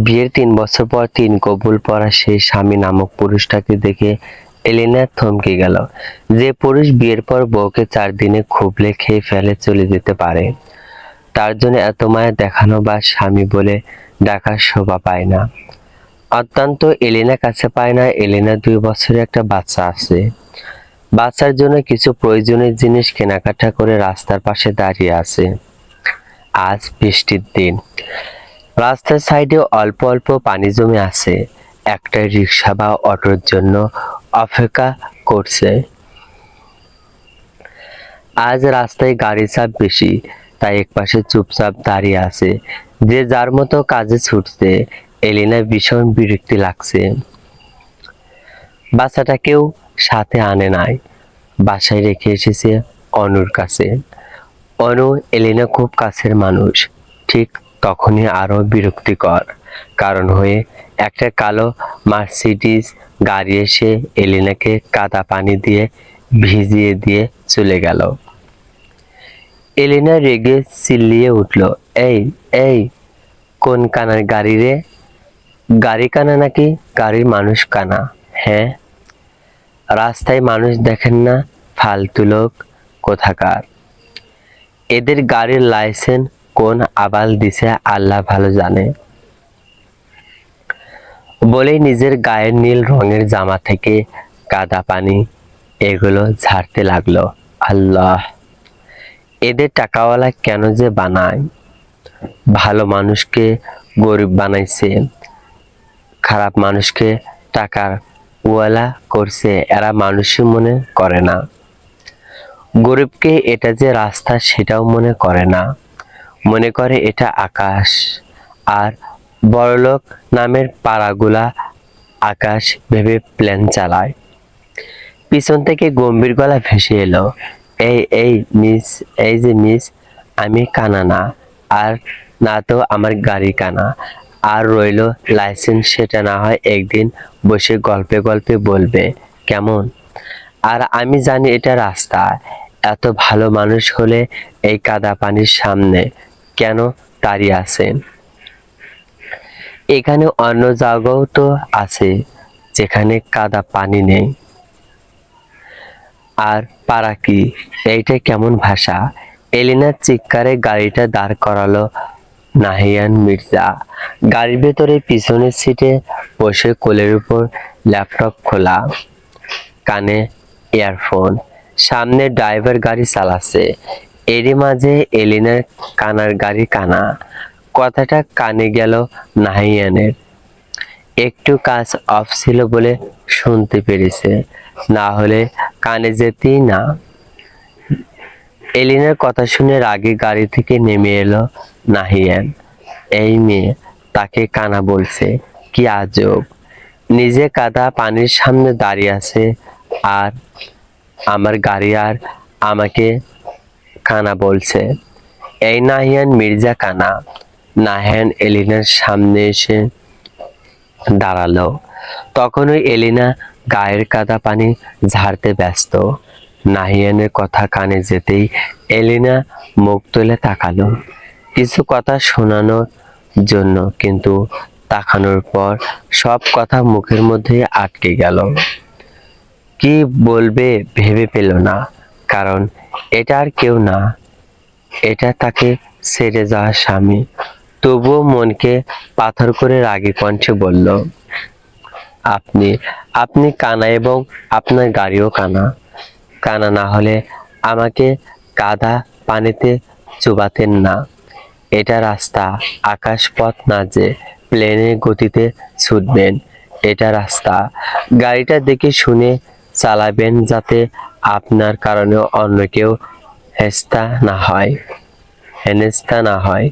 বিয়ের ৩ বছর পর ৩ কবুল পরা সেই স্বামী নামক পুরুষটাকে দেখে এলিনা থমকে গেল। যে পুরুষ বিয়ের পর বউকে ৪ দিনে খুবলে খেয়ে ফেলে চলে যেতে পারে, তার জন্য এত মায়া দেখানো বা স্বামী বলে ডাকার শোভা পায় না। অত্যন্ত এলিনা কাছে পায় না। এলিনা ২ বছরের একটা বাচ্চা আছে। বাচ্চার জন্য কিছু প্রয়োজনীয় জিনিস কেনাকাটা করে রাস্তার পাশে দাঁড়িয়ে আছে। আজ বৃষ্টির দিন। রাস্তার সাইডে অল্প অল্প পানি জমে আছে। একটা রিক্সা বা অটোর জন্য অপেক্ষা করছে। আজ রাস্তায় গাড়ির চাপ বেশি, তাই একপাশে চুপচাপ দাঁড়িয়ে আছে। যে যার মতো কাজে ছুটছে। এলিনা ভীষণ বিরক্তি লাগছে। বাচ্চাটাকেও সাথে আনে নাই, বাসায় রেখে এসেছে অনুর কাছে। অনু এলিনা খুব কাছের মানুষ। ঠিক তখনই আরো বিরক্তিকর কারণ হয়ে একটা কালো মার্সিডিজ গাড়ি এসে এলিনাকে কাদা পানি দিয়ে ভিজিয়ে দিয়ে চলে গেল। এলিনা রেগে চিল্লিয়ে উঠল, এই এই কোন কানার গাড়ি রে? গাড়ি কানা নাকি গাড়ির মানুষ কানা? হ্যাঁ, রাস্তায় মানুষ দেখেন না? ফালতু লোক কোথাকার। এদের গাড়ির লাইসেন্স কোন আবাল দিছে আল্লাহ ভালো জানে। বলেই নিজের গায়ের নীল রঙের জামা থেকে কাদা পানি এগুলো ঝাড়তে লাগলো। আল্লাহ, এদের টাকাওয়ালা কেন যে বানায়? ভালো মানুষকে গরিব বানাইছে, খারাপ মানুষকে টাকার ওয়ালা করছে। এরা মানুষই মনে করে না। গরিবকে এটা যে রাস্তা সেটাও মনে করে না, মনে করে এটা আকাশ। আর বড়লোক নামের পাড়াগুলা আকাশ ভেবে প্লেন চালায়। পিছন থেকে গম্ভীর গলা ভেসে এলো, এই এই মিস, এই যে মিস, আমি কানা না, আর না তো আমার গাড়ি কানা। আর রইল লাইসেন্স, সেটা না হয় একদিন বসে গল্পে গল্পে বলবে, কেমন? আর আমি জানি এটা রাস্তা। এত ভালো মানুষ হলে এই কাদা পানির সামনে কেন দাঁড়িয়ে আছেন? এখানে অন্য জায়গাও তো আছে যেখানে কাদা পানি নেই। আর পাড়া কি? এইটা কেমন ভাষা? এলিনার চিৎকারে গাড়িটা দাঁড় করালো নাহিয়ান মির্জা। গাড়ির ভেতরে পিছনের সিটে বসে কোলের উপর ল্যাপটপ খোলা, কানে ইয়ারফোন। সামনে ড্রাইভার গাড়ি চালাচ্ছে। এরই মাঝে এলিনার কানার গাড়ি কানা কথাটা কানে গেল নাহিয়ানের। একটু কাজ অফ ছিল বলে শুনতে পেরেছে, না হলে কানে যেতেই না। এলিনার কথা শুনে রাগে গাড়ি থেকে নেমে এলো নাহিয়ান। এই মেয়ে তাকে কানা বলছে, কি আজব! নিজে কাদা পানির সামনে দাঁড়িয়ে আছে, আর আমার গাড়ি আর আমাকে কানা বলছে। এই নাহিয়ান মির্জা কানা। নাহিয়ান এলিনার সামনে এসে দাঁড়ালো। তখনই এলিনা গায়ের কাদা পানি ঝাড়তে ব্যস্ত। নাহিয়ানের কথা কানে যেতেই এলিনা মুখ তুলে তাকালো কিছু কথা শোনানোর জন্য, কিন্তু তাকানোর পর সব কথা মুখের মধ্যে আটকে গেল। কি বলবে ভেবে পেল না, কারণ এটা আর কেউ না, এটা তাকে ছেড়ে যাওয়া স্বামী। তবুও মনকে পাথর করে রাগী কণ্ঠে বলল, আপনি আপনি কানা এবং আপনার গাড়িও কানা। কানা না হলে আমাকে কাদা পানিতে চুবাতেন না। এটা রাস্তা, আকাশ পথ না যে প্লেনের গতিতে ছুটবেন। এটা রাস্তা, গাড়িটা দেখে শুনে চালাবেন যাতে আপনার কারণে অন্য কেউ হেনস্থা না হয়।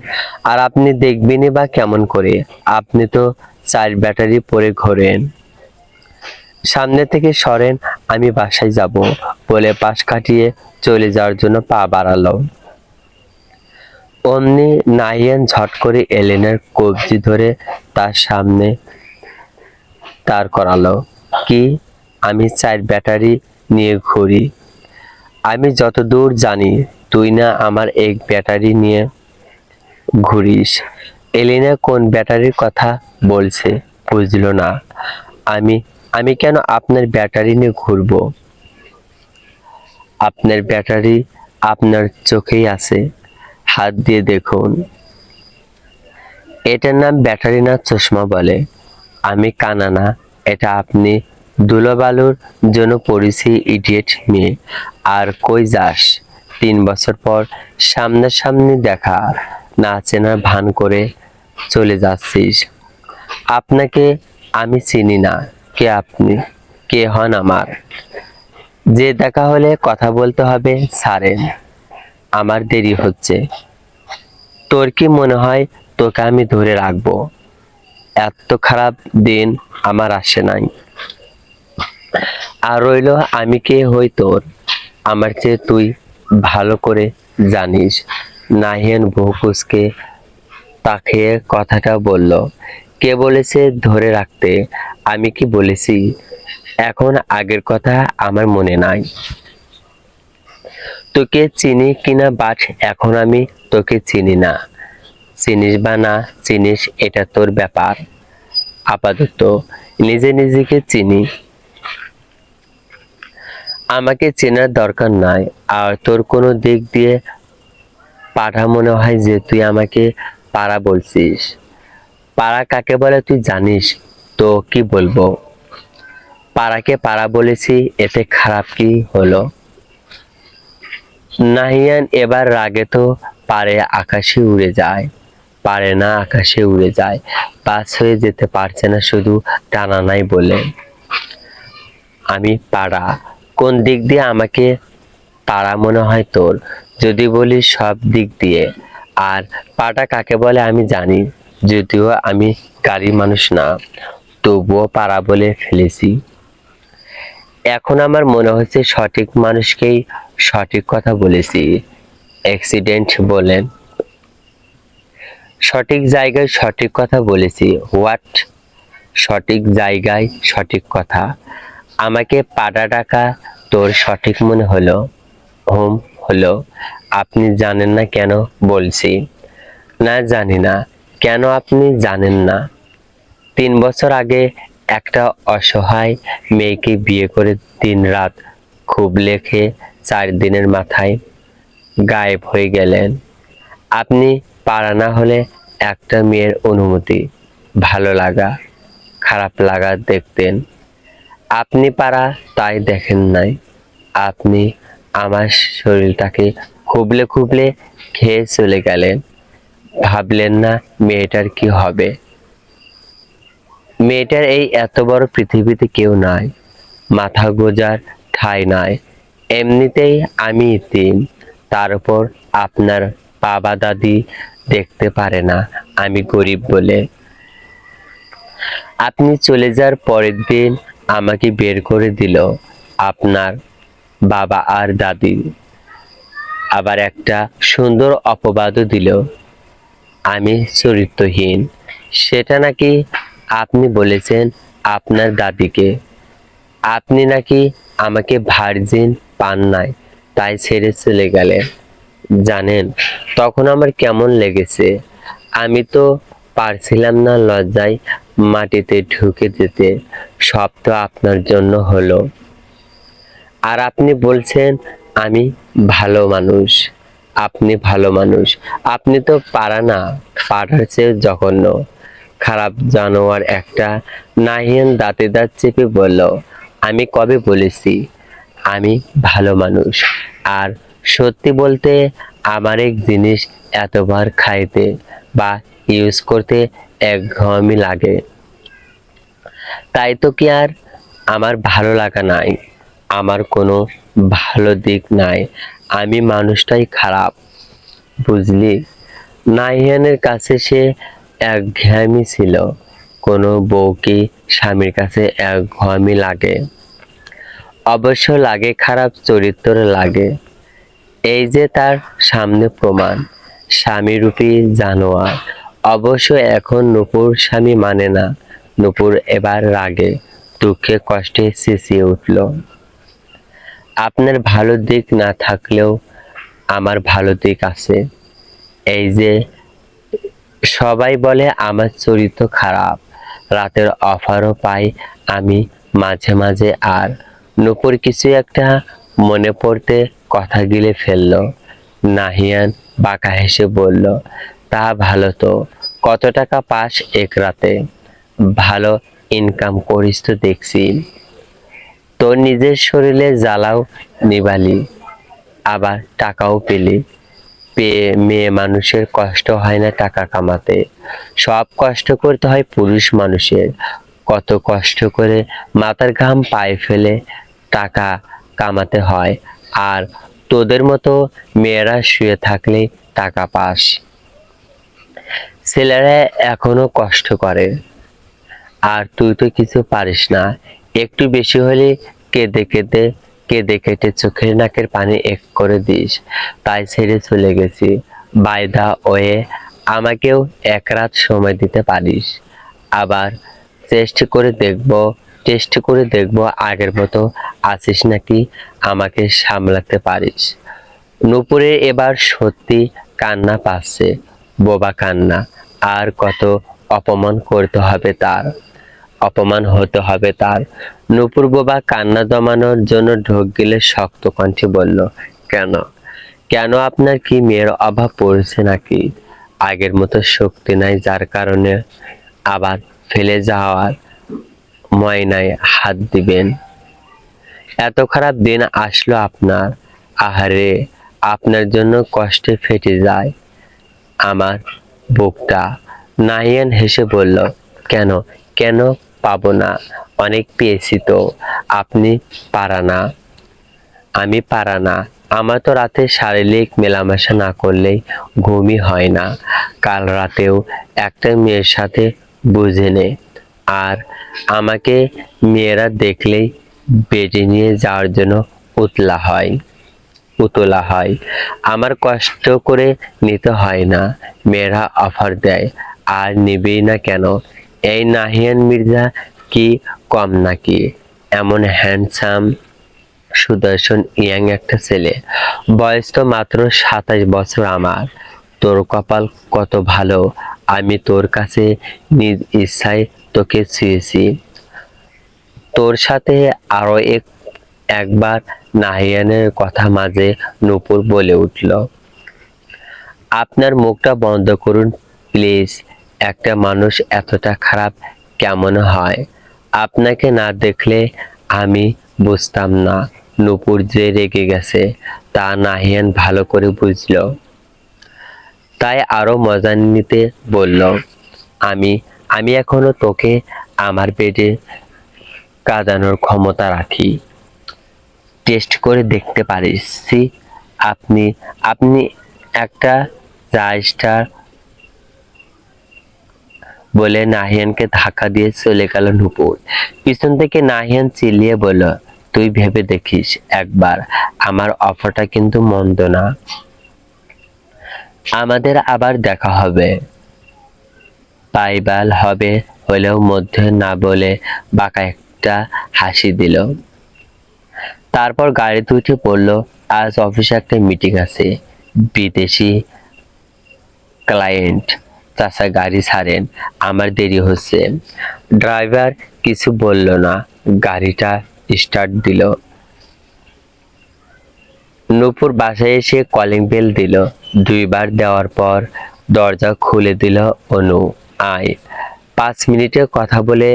আর আপনি দেখবেনই বা কেমন করে? আপনি তো 4 ব্যাটারি পরে ঘোরেন। সামনে থেকে সরেন, আমি বাসায় যাব বলে পাশ কাটিয়ে চলে যাওয়ার জন্য পা বাড়ালো। অমনি নাহিয়ান ঝট করে এলেনার কবজি ধরে তার সামনে দাঁড় করালো। কি? আমি 4 ব্যাটারি নিয়ে ঘুরি? আমি যতদূর জানি তুই না আমার 1 ব্যাটারি নিয়ে ঘুরিস। এলিনা কোন ব্যাটারির কথা বলছে বুঝলো না। আমি আমি কেন আপনার ব্যাটারি নিয়ে ঘুরবো? আপনার ব্যাটারি আপনার চোখেই আছে, হাত দিয়ে দেখুন। এটার নাম ব্যাটারি না চশমা বলে। আমি কানা না, এটা আপনি ধুলোবালুর জন্য পড়েছি ইডিয়েট মেয়ে। আর কই যাস? 3 বছর পর সামনাসামনি দেখা, না চেনার ভান করে চলে যাচ্ছিস। আপনাকে আমি চিনি না। কে আপনি? কে হন আমার? যে দেখা হলে কথা বলতে হবে ছাড়েন, আমার দেরি হচ্ছে। তোর কি মনে হয় তোকে আমি ধরে রাখবো? এত খারাপ দিন আমার আসে নাই। আর রইল আমি কে হই তোর, আমার চেয়ে তুই ভালো করে জানিস। নাহিয়ান বহুকুসকে তাকে কথাটা বলল। কে বলেছে ধরে রাখতে? আমি কি বলেছি? এখন আগের কথা আমার মনে নাই। তোকে চিনি কিনা বাট এখন আমি তোকে চিনি না। চিনিস বা না চিনিস এটা তোর ব্যাপার। আপাতত নিজে নিজেকে চিনি, আমাকে চেনার দরকার নাই। আর তোর কোনো দিক দিয়ে পাঠা মনে হয় যে তুই আমাকে পাড়া বলছিস। পাড়া কাকে বলে তুই জানিস? তো কি বলবো? পাড়াকে পাড়া বলেছি, এতে খারাপ কি হলো? নাহিয়ান এবার রাগে তো পারে আকাশে উড়ে যায়, পারে না আকাশে উড়ে যায়, পাস হয়ে যেতে পারছে না শুধু টানা নাই বলে। আমি পাড়া? কোন দিক দিয়ে আমাকে পাড়া মনে হয় তোর? যদি বলি সব দিক দিয়ে। আর পাটা কাকে বলে আমি জানি, যদিও আমি গাড়ি মানুষ না, তবুও পাড়া বলে ফেলেছি। এখন আমার মনে হচ্ছে সঠিক মানুষকেই সঠিক কথা বলেছি। অ্যাক্সিডেন্ট বলেন, সঠিক জায়গায় সঠিক কথা বলেছি। হোয়াট? সঠিক জায়গায় সঠিক কথা? আমাকে পাড়া ডাকা তোর সঠিক মনে হলো? হোম হলো। আপনি জানেন না কেন বলছি? না জানি না। কেন আপনি জানেন না? 3 বছর আগে একটা অসহায় মেয়েকে বিয়ে করে দিনরাত খুব লেখে 4 দিনের মাথায় গায়েব হয়ে গেলেন। আপনি পাড়া না হলে একটা মেয়ের অনুমতি, ভালো লাগা, খারাপ লাগা দেখতেন। আপনি পাড়া, তাই দেখেন নাই। আপনি আমার শরীরটাকে খুবলে খুবলে খেয়ে চলে গেলেন। ভাবলেন না মেয়েটার কি হবে? মেয়েটার এই এত বড় পৃথিবীতে কেউ নাই, মাথা গোজার ঠাঁই নাই। এমনিতেই আমি এতিম, তার উপর আপনার বাবা দাদি দেখতে পারে না আমি গরিব বলে। আপনি চলে যাওয়ার পরের দিন আমাকে বের করে দিল আপনার বাবা আর দাদি। আবার একটা সুন্দর অপবাদও দিল, আমি চরিত্রহীন। সেটা নাকি আপনি বলেছেন আপনার দাদিকে। আপনি নাকি আমাকে ভার্জিন পান নাই, তাই ছেড়ে চলে গেলেন। জানেন তখন আমার কেমন লেগেছে? আমি তো পারছিলাম না লজ্জায় মাটিতে ঢুকে যেতে। সব তো আপনার জন্য হলো। আর আপনি বলছেন আমি ভালো মানুষ। আপনি ভালো মানুষ? আপনি তো পারা না, পাড়ার চেয়ে জঘন্য খারাপ জানোয়ার একটা। নাহিয়ান দাঁতে দাঁত চেপে বলল, আমি কবে বলেছি আমি ভালো মানুষ? আর সত্যি বলতে আমার এক জিনিস এতবার খাইতে বা ইউজ করতে একঘেয়েমি লাগে। তাই তো কি আর আমার ভালো লাগা নাই? আমার কোনো ভালো দিক নাই, আমি মানুষটাই খারাপ, বুঝলি? নাহিয়ানের কাছে সে একঘেয়েমি ছিল। কোনো বউকে স্বামীর কাছে একঘেয়েমি লাগে? অবশ্য লাগে, খারাপ চরিত্র লাগে। এই যে তার সামনে প্রমাণ, স্বামীরূপী জানোয়ার। অবশ্য এখন নূপুর স্বামী মানে না। নূপুর এবার রাগে দুঃখে কষ্টে চেঁচিয়ে উঠল, আপনার ভালো দিক না থাকলেও আমার ভালো দিক আছে। এই যে সবাই বলে আমার চরিত্র খারাপ। রাতের অফারও পাই আমি মাঝে মাঝে। আর নূপুর কিছু একটা মনে পড়তে কথা গিলে ফেললো। নাহিয়ান বাঁকা হেসে বলল, তা ভালো তো। কত টাকা পাস এক রাতে? ভালো ইনকাম করিস তো দেখছি। তোর নিজের শরীরে জ্বালাও নিবালি, আবার টাকাও পেলি। পেয়ে মেয়ে মানুষের কষ্ট হয় না টাকা কামাতে? সব কষ্ট করতে হয় পুরুষ মানুষের। কত কষ্ট করে মাথার ঘাম পায়ে ফেলে টাকা কামাতে হয়। আর তোদের মতো মেয়েরা শুয়ে থাকলে টাকা পাস। ছেলেরা এখনো কষ্ট করে, আর তুই তো কিছু পারিস না। একটু বেশি হলে কেঁদে কেঁদে কেঁদে কেটে চোখের নাকের পানি এক করে দিস। তাই ছেড়ে চলে গেছি। বাই দা ওয়ে, আমাকেও এক রাত সময় দিতে পারিস? আবার চেষ্টা করে দেখবো আগের মতো আছিস নাকি, আমাকে সামলাতে পারিস। নূপুরের এবার সত্যি কান্না পাচ্ছে, বোবা কান্না। আর কত অপমান করতে হবে তার, অপমান হতে হবে তার। নূপুর বোবা কান্না দমানোর জন্য ঢোক গিলে শক্ত কণ্ঠে বলল, কেন? কেন আপনার কি মেয়ের অভাব পড়েছে নাকি? আগের মতো শক্তি নাই যার কারণে আবার ফেলে যাওয়ার ময়নায় হাত দিবেন? এত খারাপ দিন আসলো আপনার? আহারে, আপনার জন্য কষ্টে ফেটে যায় আমার বুকটা। নাহিয়ান হেসে বলল, কেন? কেন পাবো না? অনেক পেয়েছি তো। আপনি পারা না, আমি পারা না। আমার তো রাতে শারীরিক মেলামেশা না করলেই ঘুমই হয় না। কাল রাতেও একটা মেয়ের সাথে বুঝে নে। আর আমাকে মেয়েরা দেখলেই বেডে নিয়ে যাওয়ার জন্য উতলা হয়। আমার কষ্ট করে নিতে হয় না, মেয়েরা অফার দেয়। আর নিবেই না কেন? এই নাহিয়ান মির্জা কি কম নাকি? এমন হ্যান্ডসাম সুদর্শন ইয়াং একটা ছেলে, বয়স তো মাত্র 27 বছর আমার। তোর কপাল কত ভালো, আমি তোর কাছে নিজ ইচ্ছায় তোকে ছুঁয়েছি। তোর সাথে আরো একবার। নাহিয়ানের কথা মাঝে নূপুর বলে উঠল, আপনার মুখটা বন্ধ করুন প্লিজ। একটা মানুষ এতটা খারাপ কেমন হয়? আপনাকে না দেখলে আমি বুঝতাম না নূপুর যে রেগে গেছে, তা নাহিয়ান ভালো করে বুঝল। তাই আরো মজা নিতে বলল, আমি আমি এখনো তোকে আমার বেডে কাঁদানোর ক্ষমতা রাখি। টেস্ট করে দেখতে পারিস? আপনি আপনি একটা স্টার বলে নাহিয়ানকে ধাক্কা দিয়ে চলে গেল নূপুর। পিছন থেকে নাহিয়ান চিল্লিয়ে বলল, তুই ভেবে দেখিস একবার, আমার অফারটা কিন্তু মন্দ না। আমাদের আবার দেখা হবে। পাইবাল হবে হলেও মধ্যে না বলে বাঁকা একটা হাসি দিল। তারপর গাড়িতে উঠে পড়ল। আজ অফিসে একটা মিটিং আছে, বিদেশি ক্লায়েন্ট। চাচা গাড়ি ছাড়েন, আমার দেরি হচ্ছে। ড্রাইভার কিছু বলল না, গাড়িটা স্টার্ট দিল। নূপুর বাসায় এসে কলিং বেল দিল। 2বার দেওয়ার পর দরজা খুলে দিল অনু। আয়। 5 মিনিটের কথা বলে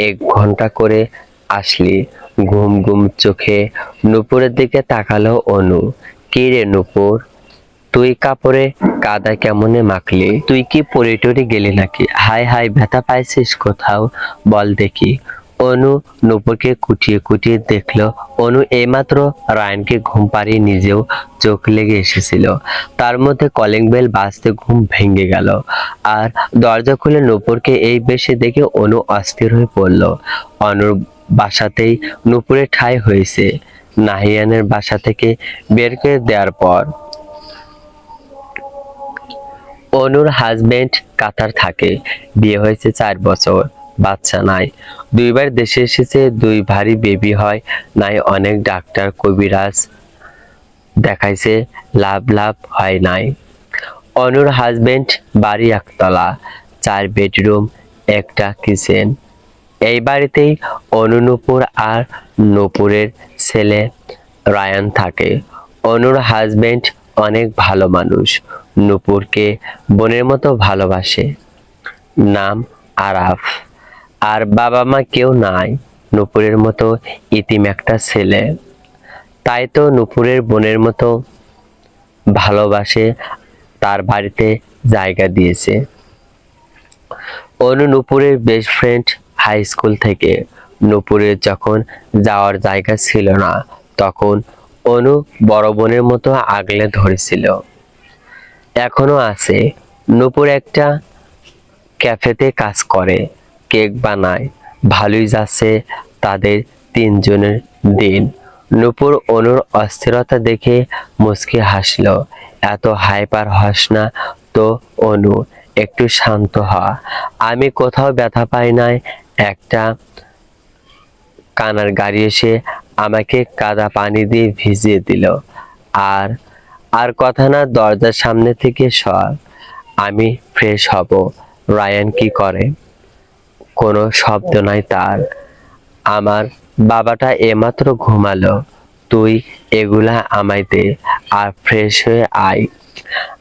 1 ঘন্টা করে আসলি। ঘুম ঘুম চোখে নূপুরের দিকে তাকালো অনু। কি রে নূপুর, তুই কাপড়ে কাদা কেমনে মাখলি? তুই কি পরে টরে গেলি নাকি? হায় হায়, ব্যথা পাইছিস কোথাও? বল দেখি। অনু নূপুরকে কুটিয়ে কুটিয়ে দেখলো। অনু এইমাত্র রায়নকে ঘুম পাড়িয়ে নিজেও চোখ লেগে এসেছিল। তার মধ্যে কলিং বেল বাজতে ঘুম ভেঙে গেল। আর দরজা খুলে নূপুরকে এই বেশে দেখে অনু অস্থির হয়ে পড়ল। অনুর বাসাতেই নূপুরের ঠাঁই হয়েছে। নাহিয়ানের বাসা থেকে বের করে দেওয়ার পর অনুর হাজবেন্ড কাতার থাকে, বিয়ে হয়েছে 4 বছর, বাচ্চা নাই। 2বার দেশে এসেছে, 2 ভারী বেবি হয় নাই। অনেক ডাক্তার কবিরাজ দেখাইছে, লাভ হয় নাই। অনুর হাজবেন্ড বাড়ি একতলা, 4 বেডরুম, একটা কিচেন। এই বাড়িতেই অনু, নূপুর আর নূপুরের ছেলে রায়ান থাকে। অনুর হাজবেন্ড অনেক ভালো মানুষ, নূপুরকে বোনের মতো ভালোবাসে। নাম আরাফ। আর বাবা মা কেউ নাই, নূপুরের মতো ইতিম একটা ছেলে। তাই তো নূপুরের বোনের মতো ভালোবাসে, তার বাড়িতে জায়গা দিয়েছে। অনু নূপুরের বেস্ট ফ্রেন্ড হাই স্কুল থেকে। নূপুরের যখন যাওয়ার জায়গা ছিল না, তখন অনু বড় বোনের মতো আগলে ধরেছিল। এখনো আছে। নূপুর একটা ক্যাফেতে কাজ করে, কেক বানায়। ভালোই যাচ্ছে তাদের তিনজনের দিন। নূপুর অনুর অস্থিরতা দেখে মুচকি হাসল। এত হাইপার হস না তো অনু, একটু শান্ত হ। আমি কোথাও ব্যথা পাই নাই। একটা কানার গাড়ি এসে আমাকে কাদা পানি দিয়ে ভিজিয়ে দিল। আর আর কথা না, দরজার সামনে থেকে সর, আমি ফ্রেশ হব। রায়ান কি করে? কোনো শব্দ নাই তার। আমার বাবাটা এমাত্র ঘুমালো, তুই এগুলা আমায় দে আর ফ্রেশ হয়ে আয়।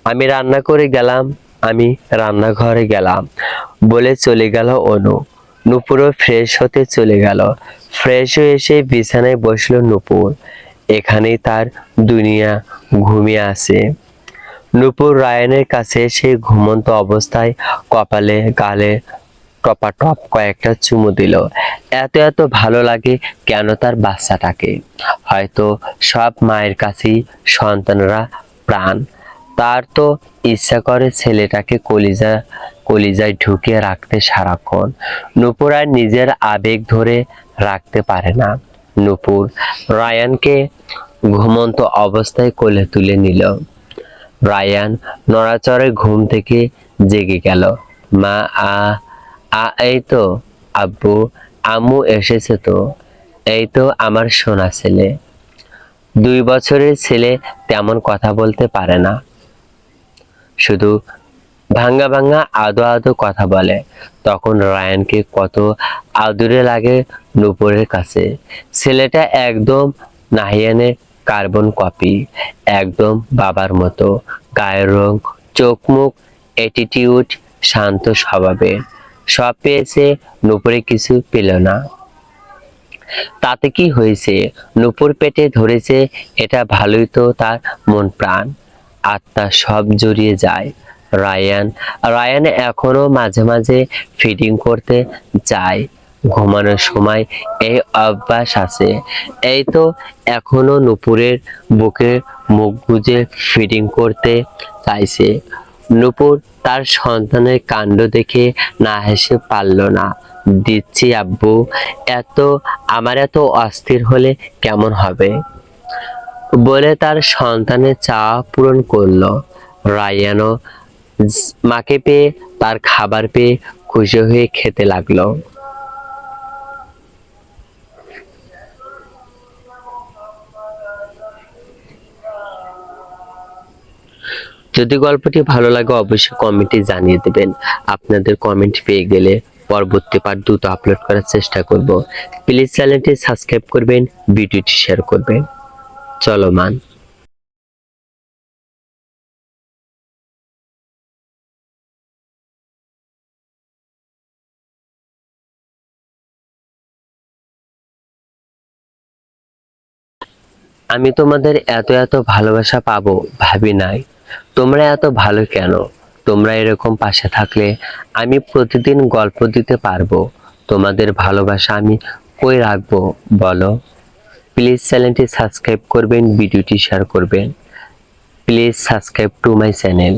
আমি রান্না করে গেলাম, আমি রান্নাঘরে গেলাম বলে চলে গেল অনু। নূপুরও ফ্রেশ হতে চলে গেল। ফ্রেশ হয়ে এসে বিছানায় বসলো নূপুর। এখানেই তার দুনিয়া, ঘুমিয়ে আছে। নূপুর রায়ানের কাছে এসে ঘুমন্ত অবস্থায় কপালে গালে টপাটপ কয়েকটা চুমু দিল। এত এত ভালো লাগে কেন তার বাচ্চাটাকে। হয়তো সব মায়ের কাছেই সন্তানরা প্রাণ। তার তো ইচ্ছা করে ছেলেটাকে কলিজায় ঢুকিয়ে রাখতে সারাক্ষণ। নূপুর আর নিজের আবেগ ধরে রাখতে পারে না। নূপুর রায়ানকে ঘুমন্ত অবস্থায় কোলে তুলে নিল। রায়ান নড়াচড়ে ঘুম থেকে জেগে গেল। মা, এই তো আব্বু, আম্মু এসেছে তো। এই তো আমার সোনা ছেলে। 2 বছরের ছেলে তেমন কথা বলতে পারে না, শুধু ভাঙ্গা ভাঙ্গা আদো আদো কথা বলে। তখন রায়ানকে কত আদুরে লাগে নূপুরের কাছে। ছেলেটা একদম নাহিয়ানের কার্বন কপি, একদম বাবার মতো। গায়ের রং, চোখ মুখ, অ্যাটিটিউড, শান্ত স্বভাবের। সব পেয়েছে, নূপুরে কিছু পেল না। তাতে কি হয়েছে? নূপুর পেটে ধরেছে, এটা ভালোই তো। তার মন প্রাণ আত্মা সব জড়িয়ে যায়। রায়ান এখনো মাঝে মাঝে ফিডিং করতে যায়। ঘুমানোর সময় এই অভ্যাস আছে। এই তো এখনো নূপুরের বুকে মুখ গুজে ফিডিং করতে চাইছে। নূপুর তার সন্তানের কাণ্ড দেখে না হেসে পারল না। দিচ্ছি আব্বু। আমার এত অস্থির হলে কেমন হবে বলে তার সন্তানের চাওয়া পূরণ করলো। রায়ানও মাকে পেয়ে, তার খাবার পেয়ে খুশি হয়ে খেতে লাগলো। যদি গল্পটি ভালো লাগে অবশ্যই কমেন্টে জানিয়ে দেবেন। আপনাদের কমেন্ট পেয়ে গেলে পরবর্তী পার্ট দ্রুত আপলোড করার চেষ্টা করব। প্লিজ চ্যানেলটি সাবস্ক্রাইব করবেন, ভিডিওটি শেয়ার করবেন। চলমান। আমি তোমাদের এত এত ভালোবাসা পাবো ভাবি নাই। তোমরা এত ভালো কেন? তোমরা এরকম পাশে থাকলে আমি প্রতিদিন গল্প দিতে পারবো। তোমাদের ভালোবাসা আমি কই রাখবো বলো? প্লিজ চ্যানেলটি সাবস্ক্রাইব করবেন, ভিডিওটি শেয়ার করবেন। Please subscribe to my channel.